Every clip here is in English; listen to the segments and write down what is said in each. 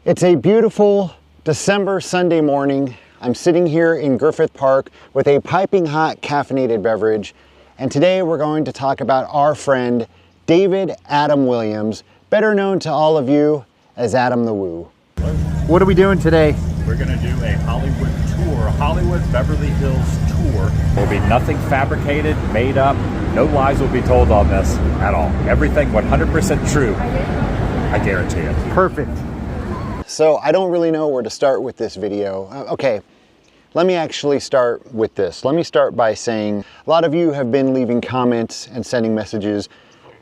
It's a beautiful December Sunday morning. I'm sitting here in Griffith Park with a piping hot caffeinated beverage, and today we're going to talk about our friend David Adam Williams, better known to all of you as Adam the Woo. What are we doing today? We're going to do a Hollywood tour, Hollywood Beverly Hills tour. There'll be nothing fabricated, made up, no lies will be told on this at all. Everything 100% true, I guarantee it. Perfect. So I don't really know where to start with this video. Okay, let me actually start with this. Let me start by saying a lot of you have been leaving comments and sending messages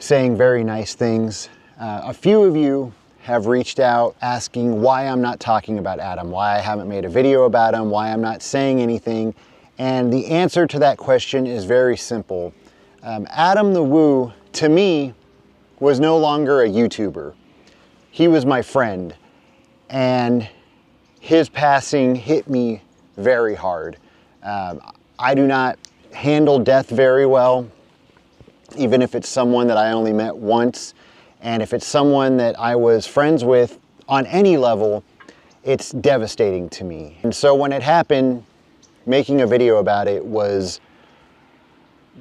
saying very nice things. A few of you have reached out asking why I'm not talking about Adam, why I haven't made a video about him, why I'm not saying anything. And the answer to that question is very simple. Adam the Woo, to me, was no longer a YouTuber. He was my friend. And his passing hit me very hard. I do not handle death very well, even if it's someone that I only met once. And if it's someone that I was friends with on any level, it's devastating to me. And so when it happened, making a video about it was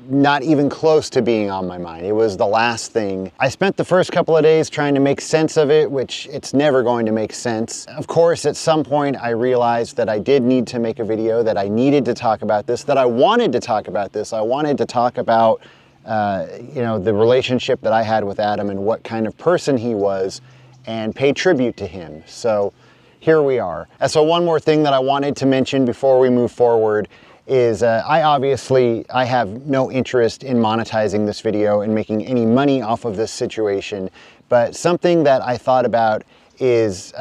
not even close to being on my mind. It was the last thing. I spent the first couple of days trying to make sense of it, which it's never going to make sense. Of course, at some point I realized that I did need to make a video, that I needed to talk about this, that I wanted to talk about this. I wanted to talk about the relationship that I had with Adam and what kind of person he was and pay tribute to him. So here we are. And so one more thing that I wanted to mention before we move forward is I have no interest in monetizing this video and making any money off of this situation, but something that I thought about is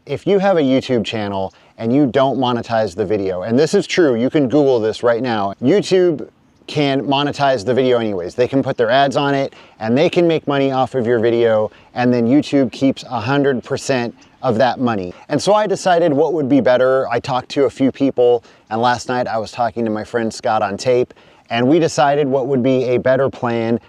if you have a YouTube channel and you don't monetize the video, and this is true, you can Google this right now, YouTube can monetize the video anyways. They can put their ads on it and they can make money off of your video, and then YouTube keeps 100% of that money. And so I decided what would be better. I talked to a few people, and last night I was talking to my friend Scott on tape, and we decided what would be a better plan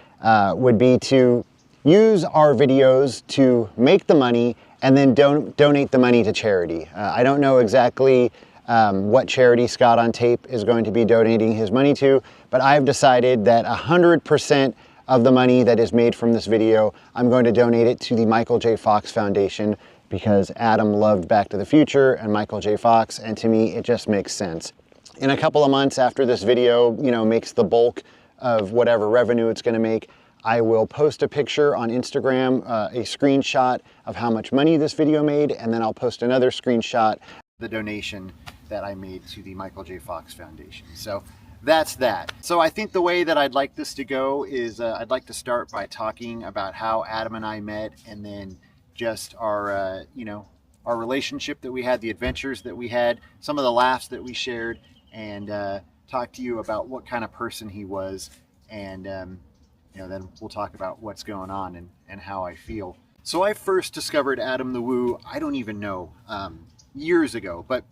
would be to use our videos to make the money and then donate the money to charity. I don't know exactly what charity Scott on tape is going to be donating his money to, but I've decided that 100% of the money that is made from this video, I'm going to donate it to the Michael J. Fox Foundation, because Adam loved Back to the Future and Michael J. Fox, and to me it just makes sense. In a couple of months after this video, makes the bulk of whatever revenue it's going to make, I will post a picture on Instagram, a screenshot of how much money this video made, and then I'll post another screenshot of the donation that I made to the Michael J. Fox Foundation. So that's that. So I think the way that I'd like this to go is I'd like to start by talking about how Adam and I met, and then just our our relationship that we had, the adventures that we had, some of the laughs that we shared, and talk to you about what kind of person he was, and then we'll talk about what's going on and how I feel. So I first discovered Adam the Woo, I don't even know, years ago, but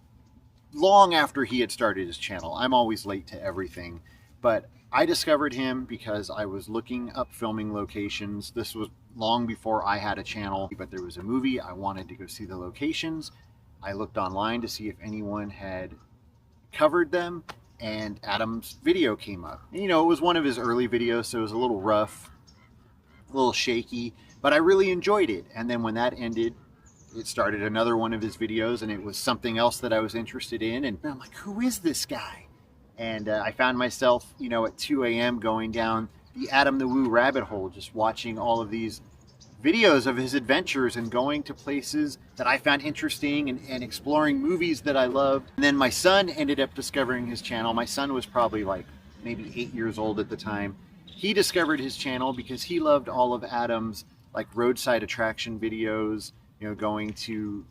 long after he had started his channel. I'm always late to everything, but I discovered him because I was looking up filming locations. This was long before I had a channel, but there was a movie. I wanted to go see the locations. I looked online to see if anyone had covered them, and Adam's video came up. And, it was one of his early videos, so it was a little rough, a little shaky, but I really enjoyed it. And then when that ended, it started another one of his videos, and it was something else that I was interested in. And I'm like, who is this guy? And I found myself, at 2 a.m. going down the Adam the Woo rabbit hole, just watching all of these videos of his adventures and going to places that I found interesting and exploring movies that I loved. And then my son ended up discovering his channel. My son was probably like maybe 8 years old at the time. He discovered his channel because he loved all of Adam's like roadside attraction videos, going to,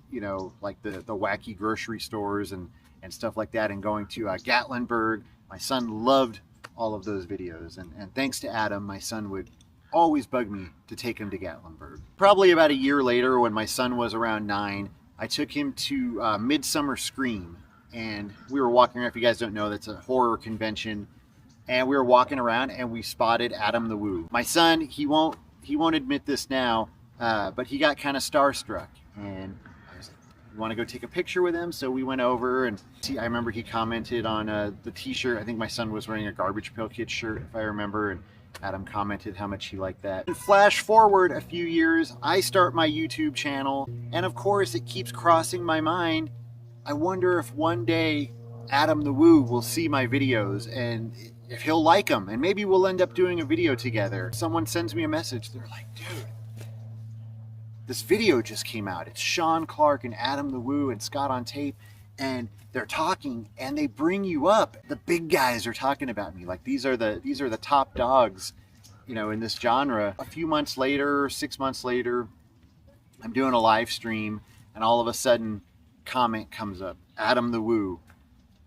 like the wacky grocery stores and stuff like that, and going to Gatlinburg. My son loved all of those videos, and thanks to Adam, my son would always bug me to take him to Gatlinburg. Probably about a year later, when my son was around 9, I took him to Midsummer Scream, and we were walking around. If you guys don't know, that's a horror convention, and we were walking around and we spotted Adam the Woo. My son, he won't admit this now, but he got kind of starstruck, and I was like, you want to go take a picture with him? So we went over, and I remember he commented on the t-shirt. I think my son was wearing a Garbage Pail Kids shirt, if I remember, and Adam commented how much he liked that. And flash forward a few years, I start my YouTube channel, and of course it keeps crossing my mind. I wonder if one day Adam the Woo will see my videos and if he'll like them, and maybe we'll end up doing a video together. Someone sends me a message, they're like, dude, this video just came out. It's Sean Clark and Adam the Woo and Scott on Tape, and they're talking and they bring you up. The big guys are talking about me. Like these are the top dogs, you know, in this genre. A few months later, 6 months later, I'm doing a live stream, and all of a sudden comment comes up. Adam the Woo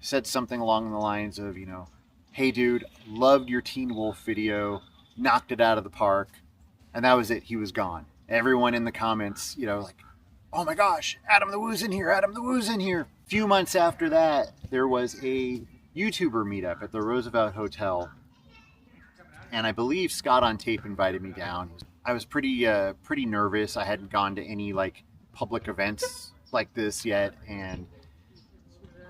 said something along the lines of, you know, hey dude, loved your Teen Wolf video, knocked it out of the park. And that was it. He was gone. Everyone in the comments, you know, like, oh my gosh, Adam the Woo's in here, Adam the Woo's in here. A few months after that, there was a YouTuber meetup at the Roosevelt Hotel. And I believe Scott on Tape invited me down. I was pretty nervous. I hadn't gone to any like public events like this yet. And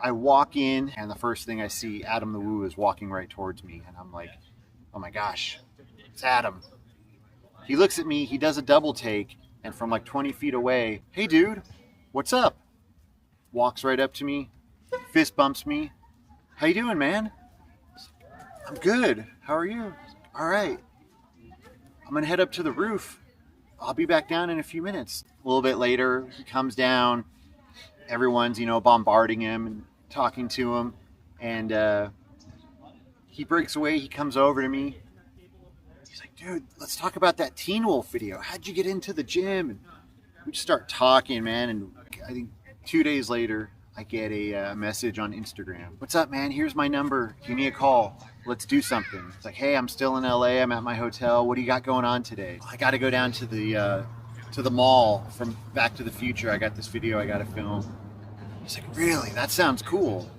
I walk in, and the first thing I see, Adam the Woo is walking right towards me. And I'm like, oh my gosh, it's Adam. He looks at me, he does a double take, and from like 20 feet away, hey dude, what's up? Walks right up to me, fist bumps me. How you doing, man? I'm good. How are you? All right. I'm gonna head up to the roof. I'll be back down in a few minutes. A little bit later, he comes down. Everyone's, you know, bombarding him and talking to him. And he breaks away. He comes over to me. He's like, dude, let's talk about that Teen Wolf video. How'd you get into the gym? And we just start talking, man. And I think 2 days later, I get a message on Instagram. What's up, man? Here's my number. Give me a call. Let's do something. It's like, hey, I'm still in LA. I'm at my hotel. What do you got going on today? I got to go down to the mall from Back to the Future. I got this video I got to film. He's like, really? That sounds cool.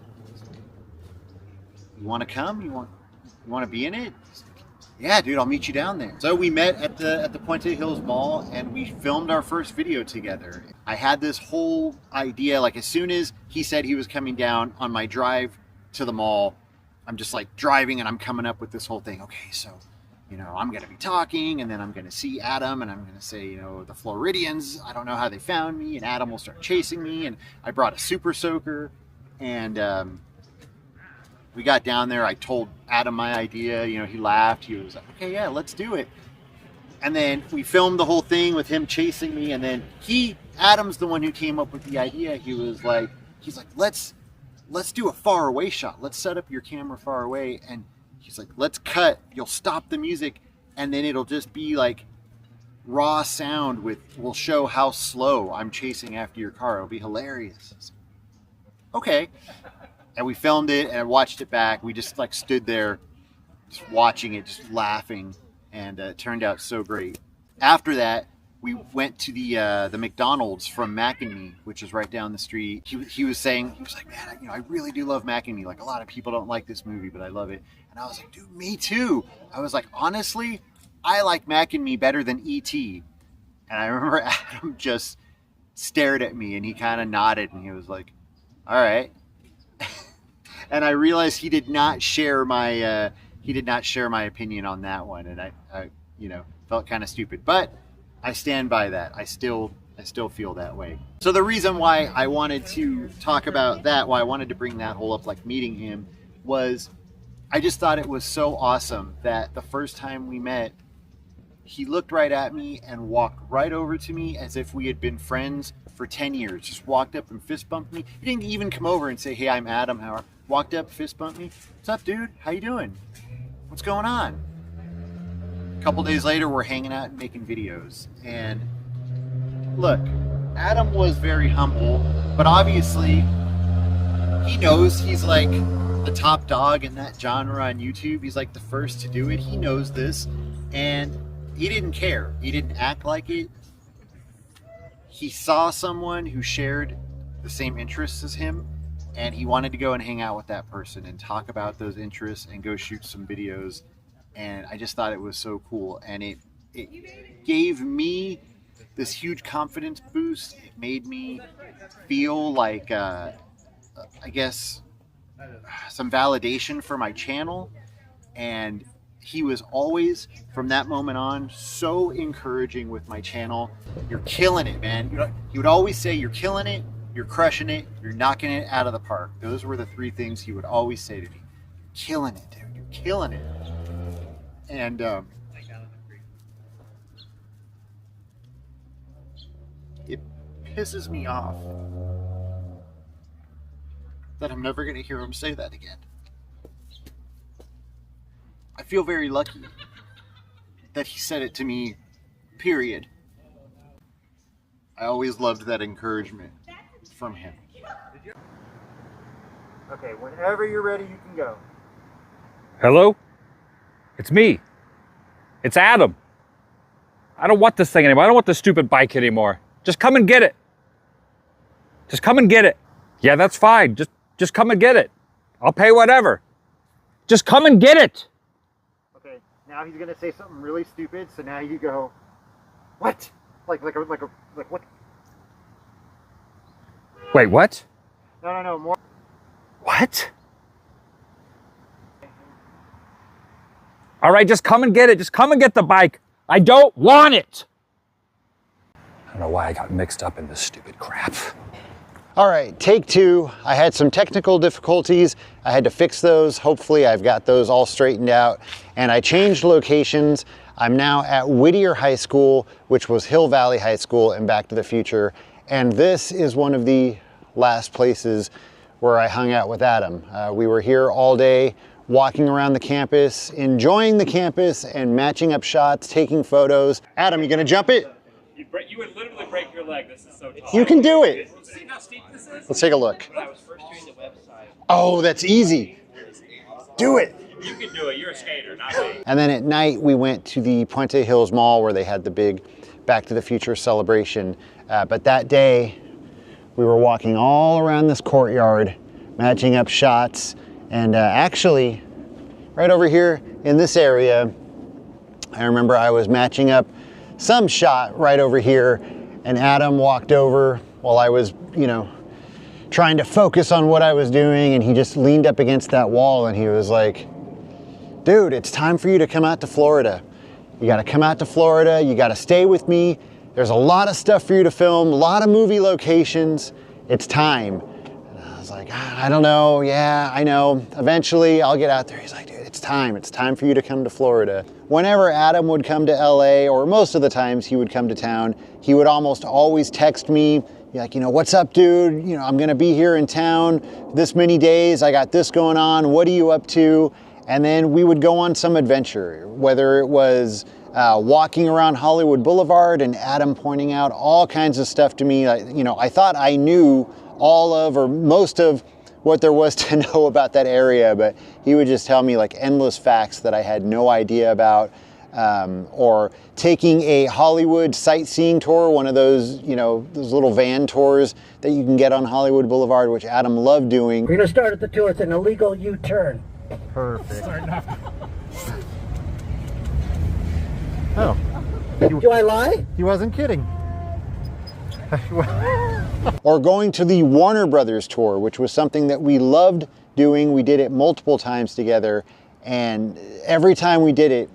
You want to come? You want to be in it? Yeah, dude, I'll meet you down there. So we met at the Puente Hills Mall, and we filmed our first video together. I had this whole idea, like as soon as he said he was coming down on my drive to the mall, I'm just like driving and I'm coming up with this whole thing. Okay, so, you know, I'm going to be talking, and then I'm going to see Adam, and I'm going to say, you know, the Floridians, I don't know how they found me, and Adam will start chasing me, and I brought a super soaker, and we got down there. I told Adam my idea. You know, he laughed. He was like, okay, yeah, let's do it. And then we filmed the whole thing with him chasing me. And then Adam's the one who came up with the idea. He's like, let's do a far away shot. Let's set up your camera far away. And he's like, let's cut. You'll stop the music. And then it'll just be like raw sound we'll show how slow I'm chasing after your car. It'll be hilarious. Okay. And we filmed it, and I watched it back. We just like stood there, just watching it, just laughing, and it turned out so great. After that, we went to the McDonald's from Mac and Me, which is right down the street. He was like, man, you know, I really do love Mac and Me. Like a lot of people don't like this movie, but I love it. And I was like, dude, me too. I was like, honestly, I like Mac and Me better than E.T. And I remember Adam just stared at me, and he kind of nodded, and he was like, all right. And I realized he did not share my opinion on that one, and I you know, felt kind of stupid. But I stand by that. I still feel that way. So the reason why I wanted to talk about that, why I wanted to bring that whole up, like meeting him, was I just thought it was so awesome that the first time we met, he looked right at me and walked right over to me as if we had been friends for 10 years. Just walked up and fist bumped me. He didn't even come over and say, hey, I'm Adam. How are? Walked up, fist bumped me. What's up, dude? How you doing? What's going on? A couple days later, we're hanging out and making videos. And look, Adam was very humble, but obviously he knows he's like the top dog in that genre on YouTube. He's like the first to do it. He knows this, and he didn't care. He didn't act like it. He saw someone who shared the same interests as him, and he wanted to go and hang out with that person and talk about those interests and go shoot some videos. And I just thought it was so cool. And it gave me this huge confidence boost. It made me feel like, I guess, some validation for my channel. And he was always, from that moment on, so encouraging with my channel. You're killing it, man. He would always say, you're killing it, you're crushing it, you're knocking it out of the park. Those were the three things he would always say to me. Killing it, dude. You're killing it. And it pisses me off that I'm never going to hear him say that again. I feel very lucky that he said it to me, period. I always loved that encouragement from him. Okay, whenever you're ready, you can go. Hello? It's me. It's Adam. I don't want this thing anymore. I don't want this stupid bike anymore. Just come and get it. Just come and get it. Yeah, that's fine. Just come and get it. I'll pay whatever. Just come and get it. Okay, now he's gonna say something really stupid, so now you go, what? Like what? Wait, what? No, more. What? All right, just come and get it. Just come and get the bike. I don't want it. I don't know why I got mixed up in this stupid crap. All right, take two. I had some technical difficulties. I had to fix those. Hopefully I've got those all straightened out. And I changed locations. I'm now at Whittier High School, which was Hill Valley High School in Back to the Future. And this is one of the last places where I hung out with Adam. We were here all day, walking around the campus, enjoying the campus and matching up shots, taking photos. Adam, you gonna jump it? You would literally break your leg. This is so tall. You can do it. See how steep this is? Let's take a look. When I was first doing the website. Oh, that's easy. Do it. You can do it. You're a skater, not me. And then at night, we went to the Puente Hills Mall where they had the big Back to the Future celebration. But that day, we were walking all around this courtyard, matching up shots. And actually, right over here in this area, I remember I was matching up some shot right over here, and Adam walked over while I was, trying to focus on what I was doing, and he just leaned up against that wall and he was like, dude, it's time for you to come out to Florida. You gotta come out to Florida, you gotta stay with me. There's a lot of stuff for you to film, a lot of movie locations. It's time. And I was like, I don't know, yeah, I know. Eventually I'll get out there. He's like, dude, it's time for you to come to Florida. Whenever Adam would come to LA, or most of the times he would come to town, he would almost always text me, like, what's up, dude? I'm gonna be here in town this many days. I got this going on. What are you up to? And then we would go on some adventure, whether it was walking around Hollywood Boulevard and Adam pointing out all kinds of stuff to me. I thought I knew all of or most of what there was to know about that area, but he would just tell me like endless facts that I had no idea about. Or taking a Hollywood sightseeing tour, one of those, those little van tours that you can get on Hollywood Boulevard, which Adam loved doing. We're gonna start at the tour. It's an illegal U-turn. Perfect. Oh. Do I lie? He wasn't kidding. Or going to the Warner Brothers tour, which was something that we loved doing. We did it multiple times together, and every time we did it,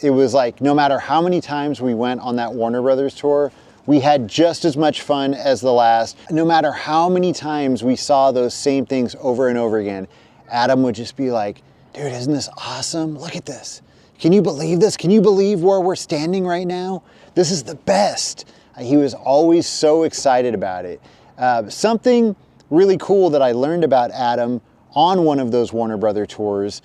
it was like no matter how many times we went on that Warner Brothers tour, we had just as much fun as the last. No matter how many times we saw those same things over and over again, Adam would just be like, dude, isn't this awesome? Look at this. Can you believe this? Can you believe where we're standing right now? This is the best. He was always so excited about it. Something really cool that I learned about Adam on one of those Warner Brother tours,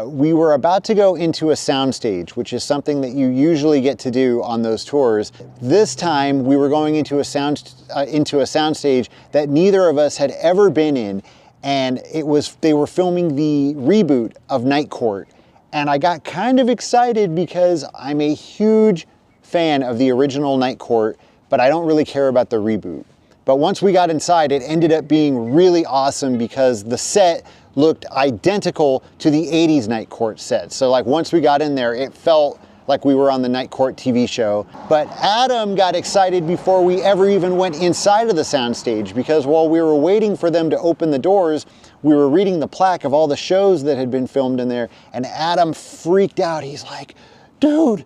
we were about to go into a soundstage, which is something that you usually get to do on those tours. This time we were going into a soundstage that neither of us had ever been in, and they were filming the reboot of Night Court. And I got kind of excited because I'm a huge fan of the original Night Court, but I don't really care about the reboot. But once we got inside, it ended up being really awesome because the set looked identical to the 80s Night Court set. So like once we got in there, it felt like we were on the Night Court TV show. But Adam got excited before we ever even went inside of the soundstage, because while we were waiting for them to open the doors, we were reading the plaque of all the shows that had been filmed in there, and Adam freaked out. He's like, dude,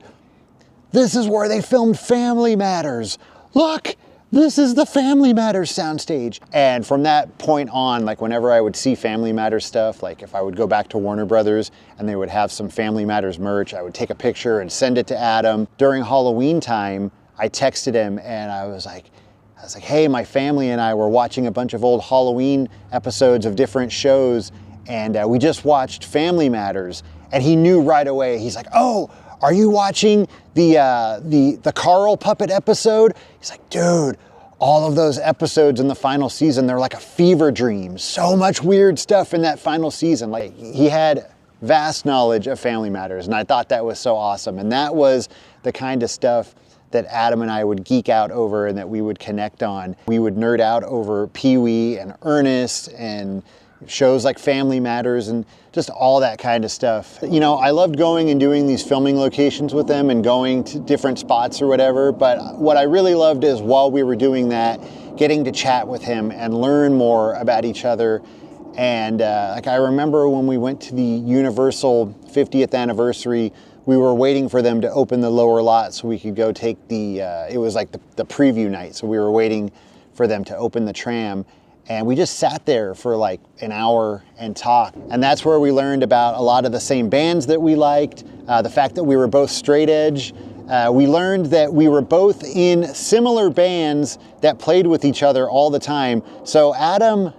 this is where they filmed Family Matters. Look, this is the Family Matters soundstage. And from that point on, like whenever I would see Family Matters stuff, like if I would go back to Warner Brothers and they would have some Family Matters merch, I would take a picture and send it to Adam. During Halloween time, I texted him and I was like, hey, my family and I were watching a bunch of old Halloween episodes of different shows, and we just watched Family Matters. And he knew right away. He's like, oh, are you watching the Carl puppet episode? He's like, dude, all of those episodes in the final season, they're like a fever dream. So much weird stuff in that final season. Like, he had vast knowledge of Family Matters, and I thought that was so awesome. And that was the kind of stuff that Adam and I would geek out over and that we would connect on. We would nerd out over Pee-wee and Ernest and shows like Family Matters and just all that kind of stuff. You know, I loved going and doing these filming locations with them and going to different spots or whatever, but what I really loved is while we were doing that, getting to chat with him and learn more about each other. And like I remember when we went to the Universal 50th anniversary, we were waiting for them to open the lower lot so we could go take the, it was like the preview night, so we were waiting for them to open the tram. And we just sat there for like an hour and talked. And that's where we learned about a lot of the same bands that we liked, the fact that we were both straight edge. We learned that we were both in similar bands that played with each other all the time. So Adam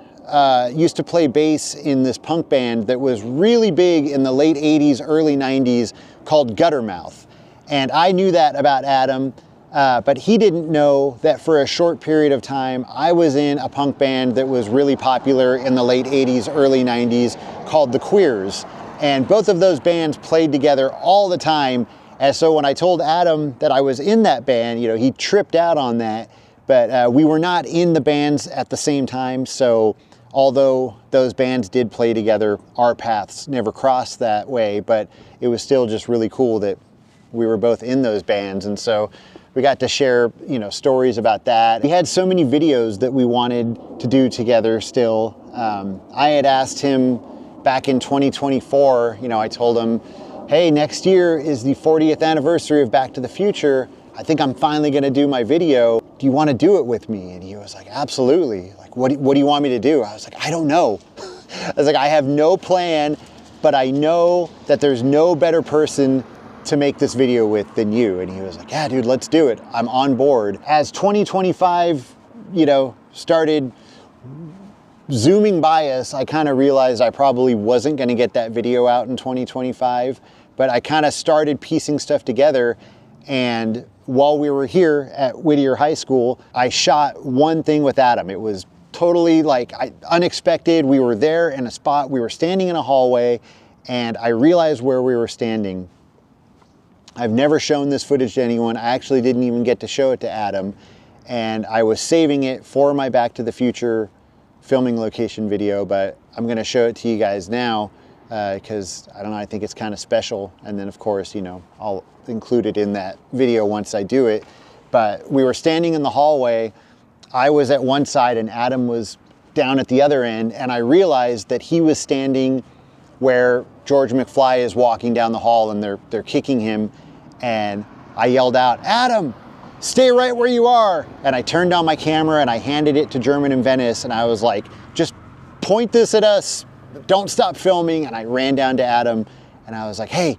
used to play bass in this punk band that was really big in the late 80s, early 90s called Guttermouth. And I knew that about Adam. But he didn't know that for a short period of time, I was in a punk band that was really popular in the late 80s, early 90s called The Queers. And both of those bands played together all the time. And so when I told Adam that I was in that band, you know, he tripped out on that. But we were not in the bands at the same time. So although those bands did play together, our paths never crossed that way. But it was still just really cool that we were both in those bands. And so we got to share, you know, stories about that. We had so many videos that we wanted to do together still. I had asked him back in 2024, you know, I told him, hey, next year is the 40th anniversary of Back to the Future. I think I'm finally gonna do my video. Do you wanna do it with me? And he was like, absolutely. Like, what do you want me to do? I was like, I don't know. I was like, I have no plan, but I know that there's no better person to make this video with than you. And he was like, yeah, dude, let's do it. I'm on board. As 2025, you know, started zooming by us, I kind of realized I probably wasn't going to get that video out in 2025, but I kind of started piecing stuff together. And while we were here at Whittier High School, I shot one thing with Adam. It was totally like unexpected. We were there in a spot, we were standing in a hallway, and I realized where we were standing. I've never shown this footage to anyone. I actually didn't even get to show it to Adam. And I was saving it for my Back to the Future filming location video, but I'm gonna show it to you guys now because I don't know, I think it's kind of special. And then of course, you know, I'll include it in that video once I do it. But we were standing in the hallway. I was at one side and Adam was down at the other end. And I realized that he was standing where George McFly is walking down the hall and they're kicking him. And I yelled out, Adam, stay right where you are. And I turned on my camera and I handed it to German in Venice. And I was like, just point this at us. Don't stop filming. And I ran down to Adam and I was like, hey,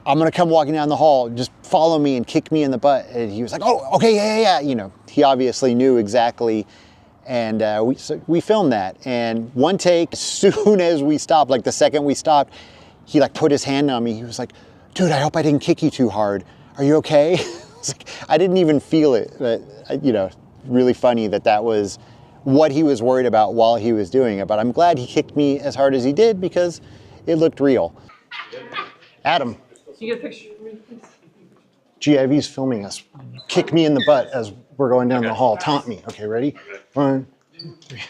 I'm gonna come walking down the hall. Just follow me and kick me in the butt. And he was like, oh, okay, yeah. You know, he obviously knew exactly. And we filmed that. And one take, as soon as we stopped, like the second we stopped, he like put his hand on me. He was like, dude, I hope I didn't kick you too hard. Are you okay? Like, I didn't even feel it. But, you know, really funny that was what he was worried about while he was doing it. But I'm glad he kicked me as hard as he did because it looked real. Adam. Can you get a picture of me, please? GIV's filming us. Kick me in the butt as we're going down the hall. Taunt me. Okay, ready? 1, 2, 3.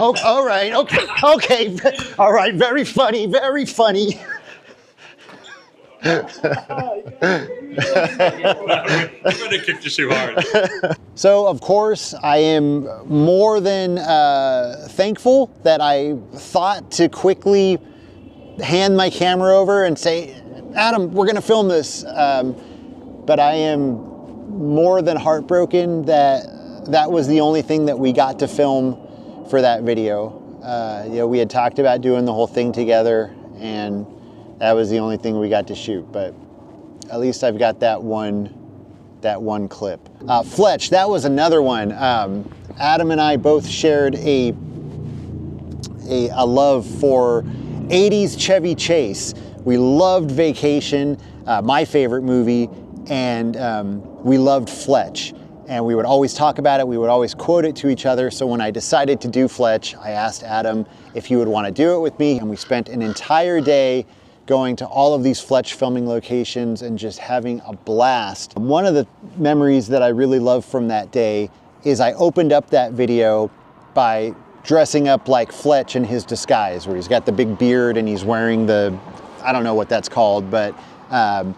Oh, all right. Okay. All right. Very funny. Very funny. I'm gonna kick the shoe hard. So, of course, I am more than thankful that I thought to quickly hand my camera over and say, Adam, we're gonna film this. But I am more than heartbroken that that was the only thing that we got to film for that video. You know, we had talked about doing the whole thing together, and that was the only thing we got to shoot. But at least I've got that one clip. Fletch, that was another one. Adam and I both shared a love for 80s Chevy Chase. We loved Vacation, my favorite movie, and we loved Fletch. And we would always talk about it, we would always quote it to each other. So when I decided to do Fletch, I asked Adam if he would want to do it with me, and we spent an entire day going to all of these Fletch filming locations and just having a blast. One of the memories that I really love from that day is I opened up that video by dressing up like Fletch in his disguise, where he's got the big beard and he's wearing the, I don't know what that's called, but I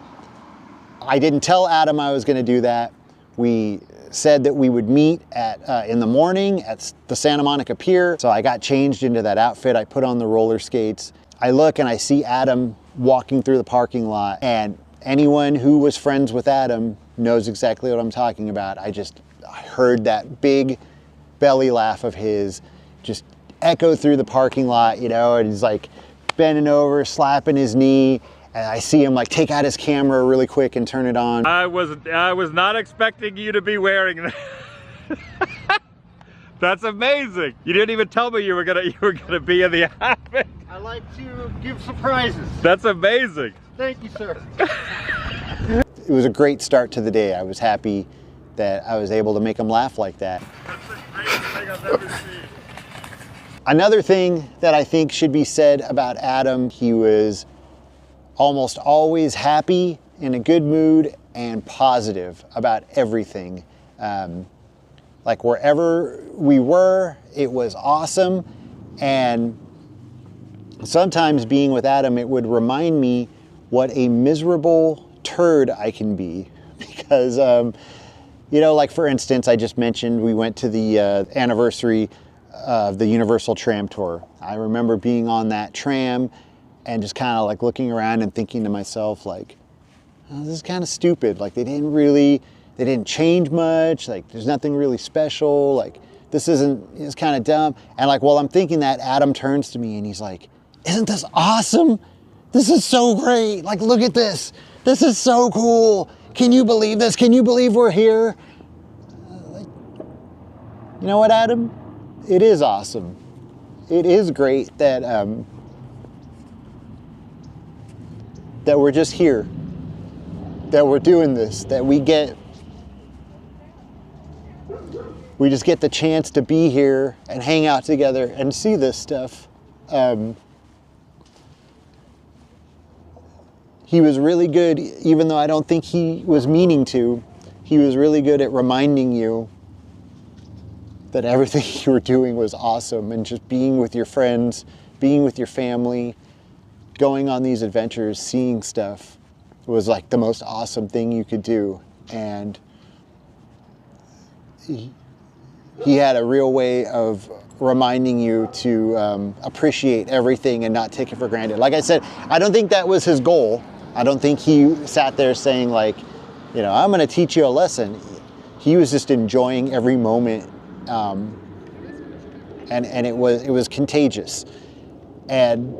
didn't tell Adam I was gonna do that. We said that we would meet at in the morning at the Santa Monica Pier. So I got changed into that outfit. I put on the roller skates. I look and I see Adam walking through the parking lot, and anyone who was friends with Adam knows exactly what I'm talking about. I heard that big belly laugh of his just echo through the parking lot, you know, and he's like bending over, slapping his knee. And I see him like take out his camera really quick and turn it on. I was not expecting you to be wearing that. That's amazing. You didn't even tell me you were gonna be in the outfit. I like to give surprises. That's amazing. Thank you, sir. It was a great start to the day. I was happy that I was able to make him laugh like that. That's the greatest thing I've ever seen. Another thing that I think should be said about Adam, he was almost always happy, in a good mood, and positive about everything. Like wherever we were, it was awesome. And sometimes being with Adam, it would remind me what a miserable turd I can be. Because, you know, like for instance, I just mentioned we went to the anniversary of the Universal Tram Tour. I remember being on that tram and just kind of like looking around and thinking to myself, like, oh, this is kind of stupid. Like they didn't change much. Like there's nothing really special. Like it's kind of dumb. And like, while I'm thinking that, Adam turns to me and he's like, isn't this awesome? This is so great. Like, look at this. This is so cool. Can you believe this? Can you believe we're here? Like, you know what, Adam? It is awesome. It is great that, that we're just here, that we're doing this, that we just get the chance to be here and hang out together and see this stuff. He was really good, even though I don't think he was meaning to, he was really good at reminding you that everything you were doing was awesome, and just being with your friends, being with your family, going on these adventures, seeing stuff was like the most awesome thing you could do. And he had a real way of reminding you to appreciate everything and not take it for granted. Like I said, I don't think that was his goal. I don't think he sat there saying like, you know, I'm gonna teach you a lesson. He was just enjoying every moment, and it was contagious. And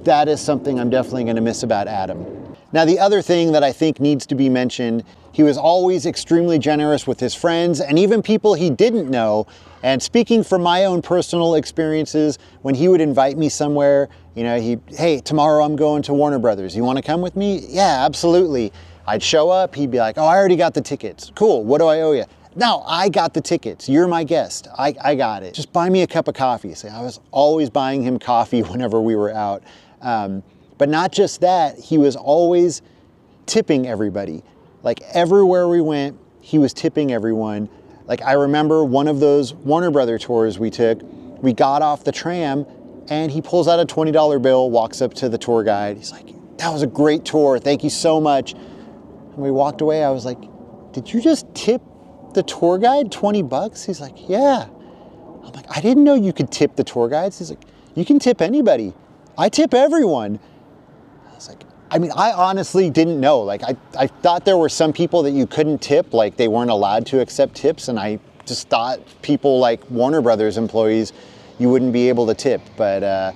that is something I'm definitely gonna miss about Adam. Now, the other thing that I think needs to be mentioned, he was always extremely generous with his friends and even people he didn't know. And speaking from my own personal experiences, when he would invite me somewhere, you know, hey, tomorrow I'm going to Warner Brothers. You want to come with me? Yeah, absolutely. I'd show up. He'd be like, oh, I already got the tickets. Cool. What do I owe you? No, I got the tickets. You're my guest. I got it. Just buy me a cup of coffee. So I was always buying him coffee whenever we were out. But not just that, he was always tipping everybody. Like everywhere we went, he was tipping everyone. Like I remember one of those Warner Brother tours we took, we got off the tram and he pulls out a $20 bill, walks up to the tour guide. He's like, that was a great tour. Thank you so much. And we walked away. I was like, did you just tip the tour guide 20 bucks? He's like, yeah. I'm like, I didn't know you could tip the tour guides. He's like, you can tip anybody. I tip everyone. I was like, I mean, I honestly didn't know. Like, I thought there were some people that you couldn't tip, like they weren't allowed to accept tips. And I just thought people like Warner Brothers employees, you wouldn't be able to tip. But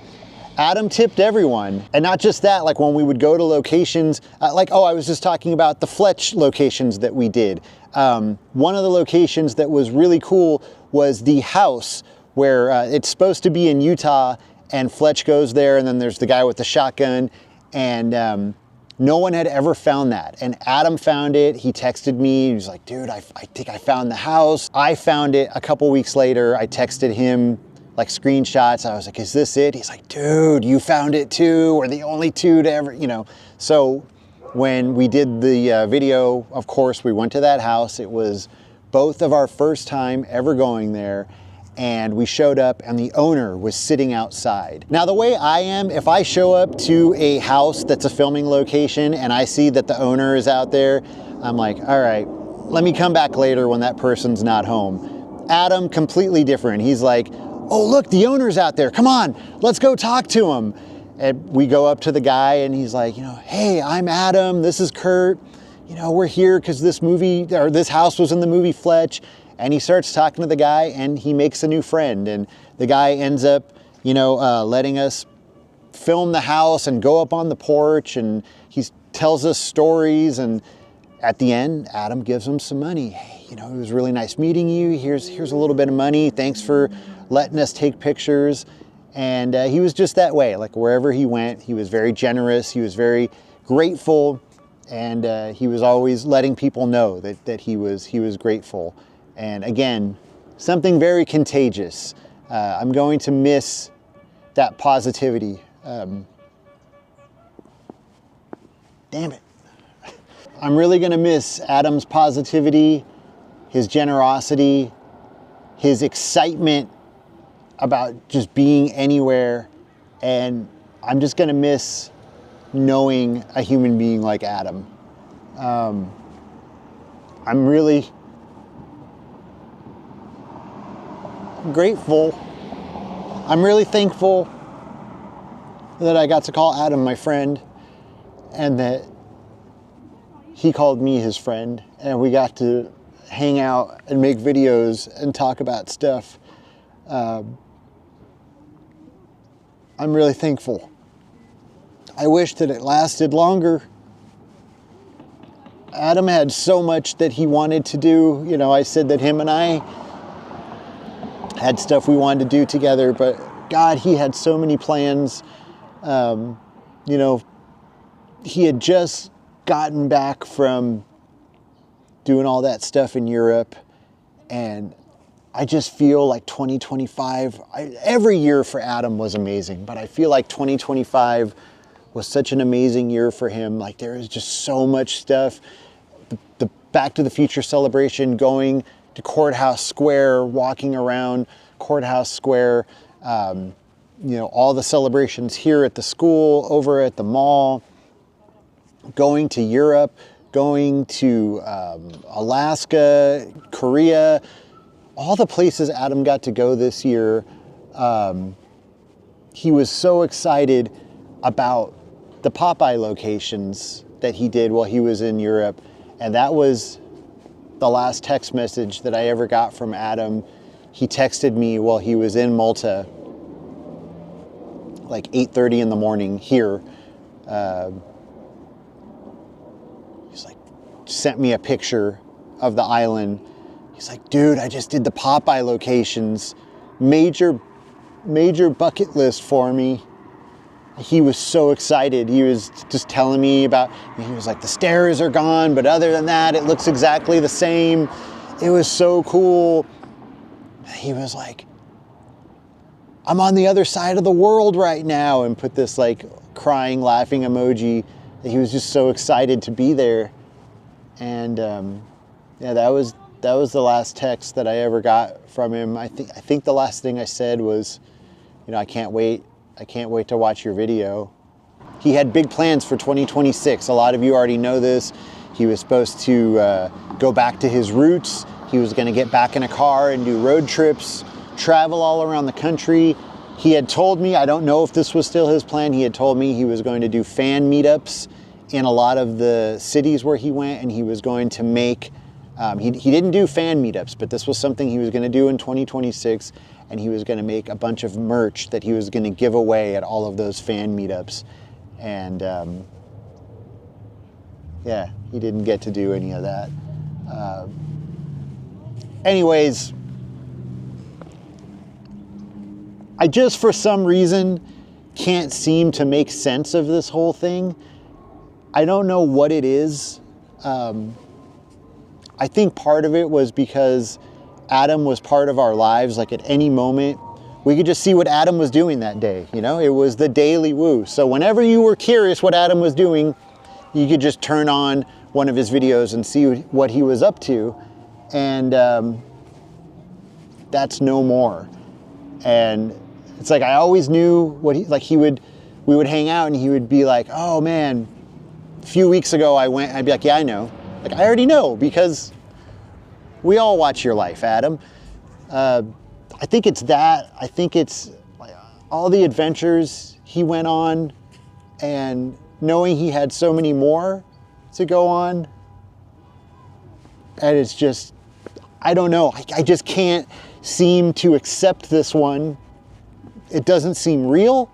Adam tipped everyone. And not just that, like when we would go to locations, I was just talking about the Fletch locations that we did. One of the locations that was really cool was the house where it's supposed to be in Utah, and Fletch goes there, and then there's the guy with the shotgun, and no one had ever found that. And Adam found it. He texted me. He was like, dude, I think I found the house. I found it a couple weeks later. I texted him like screenshots. I was like, is this it? He's like, dude, you found it too. We're the only two to ever, you know. So when we did the video, of course, we went to that house. It was both of our first time ever going there. And we showed up and the owner was sitting outside. Now, the way I am, if I show up to a house that's a filming location and I see that the owner is out there, I'm like, all right, let me come back later when that person's not home. Adam, completely different. He's like, oh, look, the owner's out there. Come on, let's go talk to him. And we go up to the guy and he's like, you know, hey, I'm Adam. This is Kurt. You know, we're here because this house was in the movie Fletch. And he starts talking to the guy and he makes a new friend. And the guy ends up, you know, letting us film the house and go up on the porch, and he tells us stories. And at the end, Adam gives him some money. Hey, you know, it was really nice meeting you. Here's a little bit of money. Thanks for letting us take pictures. And he was just that way. Like wherever he went, he was very generous. He was very grateful. And he was always letting people know that he was grateful. And again, something very contagious. I'm going to miss that positivity. Damn it. I'm really going to miss Adam's positivity, his generosity, his excitement about just being anywhere. And I'm just going to miss knowing a human being like Adam. I'm really grateful. I'm really thankful that I got to call Adam my friend and that he called me his friend, and we got to hang out and make videos and talk about stuff. I'm really thankful. I wish that it lasted longer. Adam had so much that he wanted to do. You know, I said that him and I had stuff we wanted to do together, but God, he had so many plans. You know, he had just gotten back from doing all that stuff in Europe, and I just feel like 2025, every year for Adam was amazing, but I feel like 2025 was such an amazing year for him. Like there is just so much stuff. The Back to the Future celebration, going to Courthouse Square, walking around Courthouse Square, you know, all the celebrations here at the school, over at the mall, going to Europe, going to Alaska, Korea, all the places Adam got to go this year. He was so excited about the Popeye locations that he did while he was in Europe. And that was the last text message that I ever got from Adam. He texted me while he was in Malta, like 8:30 in the morning here. He's like, sent me a picture of the island. He's like, dude, I just did the Popeye locations. Major bucket list for me. He was so excited. He was just telling me about, he was like, the stairs are gone, but other than that, it looks exactly the same. It was so cool. He was like, I'm on the other side of the world right now, and put this like crying, laughing emoji. He was just so excited to be there. And yeah, that was the last text that I ever got from him. I think the last thing I said was, you know, I can't wait to watch your video. he had big plans for 2026. A lot of you already know this. He was supposed to go back to his roots. He was going to get back in a car and do road trips, travel all around the country. He had told me, I don't know if this was still his plan, he had told me he was going to do fan meetups in a lot of the cities where he went, and he was going to make, he didn't do fan meetups, but this was something he was going to do in 2026, and he was going to make a bunch of merch that he was going to give away at all of those fan meetups. And yeah, he didn't get to do any of that. Anyways, I just, for some reason, can't seem to make sense of this whole thing. I don't know what it is. I think part of it was because Adam was part of our lives. Like, at any moment, we could just see what Adam was doing that day. You know, it was the daily woo. So whenever you were curious what Adam was doing, you could just turn on one of his videos and see what he was up to. And that's no more. And it's like, I always knew what we would hang out and he would be like, oh man, a few weeks ago I went, I'd be like, yeah, I know. Like, I already know, because we all watch your life, Adam. I think it's that. I think it's all the adventures he went on, and knowing he had so many more to go on. And it's just, I don't know. I just can't seem to accept this one. It doesn't seem real.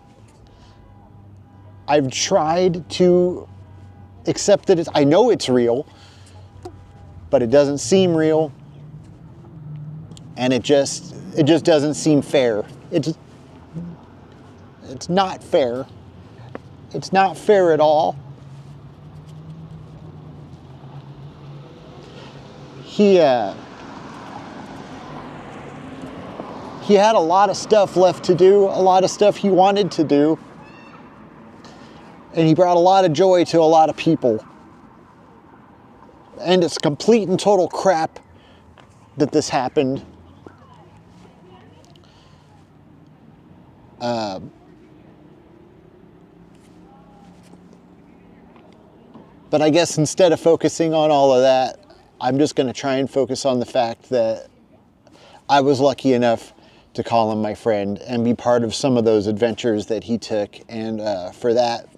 I've tried to accept that I know it's real, but it doesn't seem real. And it just doesn't seem fair. It's not fair. It's not fair at all. He had a lot of stuff left to do, a lot of stuff he wanted to do, and he brought a lot of joy to a lot of people. And it's complete and total crap that this happened. But I guess instead of focusing on all of that, I'm just going to try and focus on the fact that I was lucky enough to call him my friend and be part of some of those adventures that he took. And for that,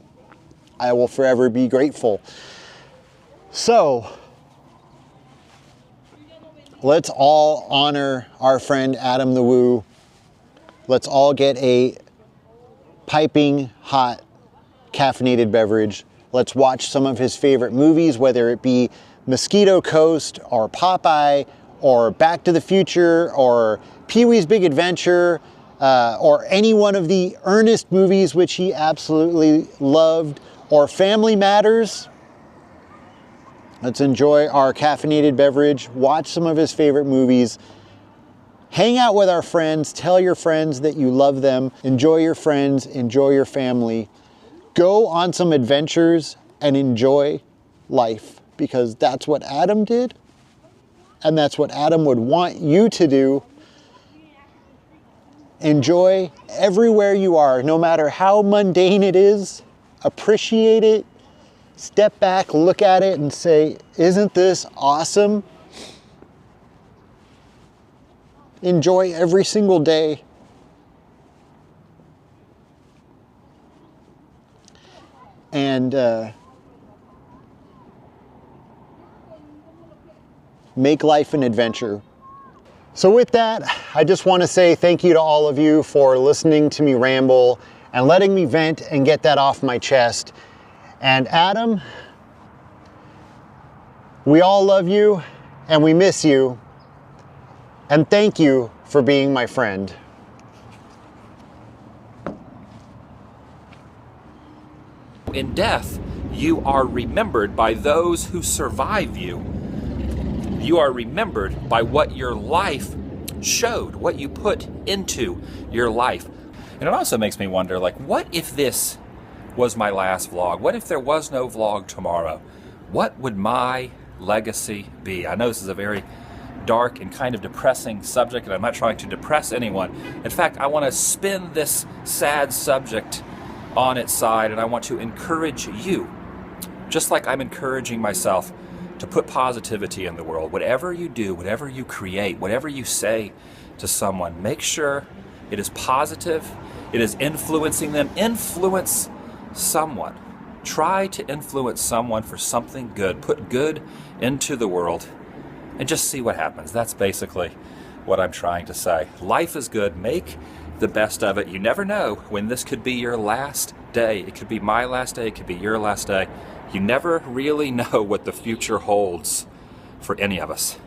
I will forever be grateful. So, let's all honor our friend Adam the Woo. Let's all get a piping hot caffeinated beverage. Let's watch some of his favorite movies, whether it be Mosquito Coast or Popeye or Back to the Future or Pee-wee's Big Adventure or any one of the Ernest movies which he absolutely loved, or Family Matters. Let's enjoy our caffeinated beverage, watch some of his favorite movies, hang out with our friends, tell your friends that you love them, enjoy your friends, enjoy your family. Go on some adventures and enjoy life, because that's what Adam did, and that's what Adam would want you to do. Enjoy everywhere you are, no matter how mundane it is. Appreciate it. Step back, look at it, and say, isn't this awesome? Enjoy every single day. And make life an adventure. So with that, I just want to say thank you to all of you for listening to me ramble and letting me vent and get that off my chest. And Adam, we all love you and we miss you. And thank you for being my friend. In death, you are remembered by those who survive you. You are remembered by what your life showed, what you put into your life. And it also makes me wonder, like, what if this was my last vlog? What if there was no vlog tomorrow? What would my legacy be? I know this is a very dark and kind of depressing subject, and I'm not trying to depress anyone. In fact, I want to spin this sad subject on its side, and I want to encourage you, just like I'm encouraging myself, to put positivity in the world. Whatever you do, whatever you create, whatever you say to someone, make sure it is positive, it is influencing them. Influence someone. Try to influence someone for something good. Put good into the world and just see what happens. That's basically what I'm trying to say. Life is good. Make the best of it. You never know when this could be your last day. It could be my last day. It could be your last day. You never really know what the future holds for any of us.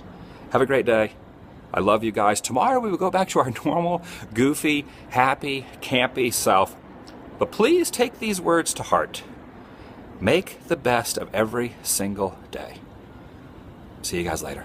Have a great day. I love you guys. Tomorrow we will go back to our normal, goofy, happy, campy self. But please take these words to heart. Make the best of every single day. See you guys later.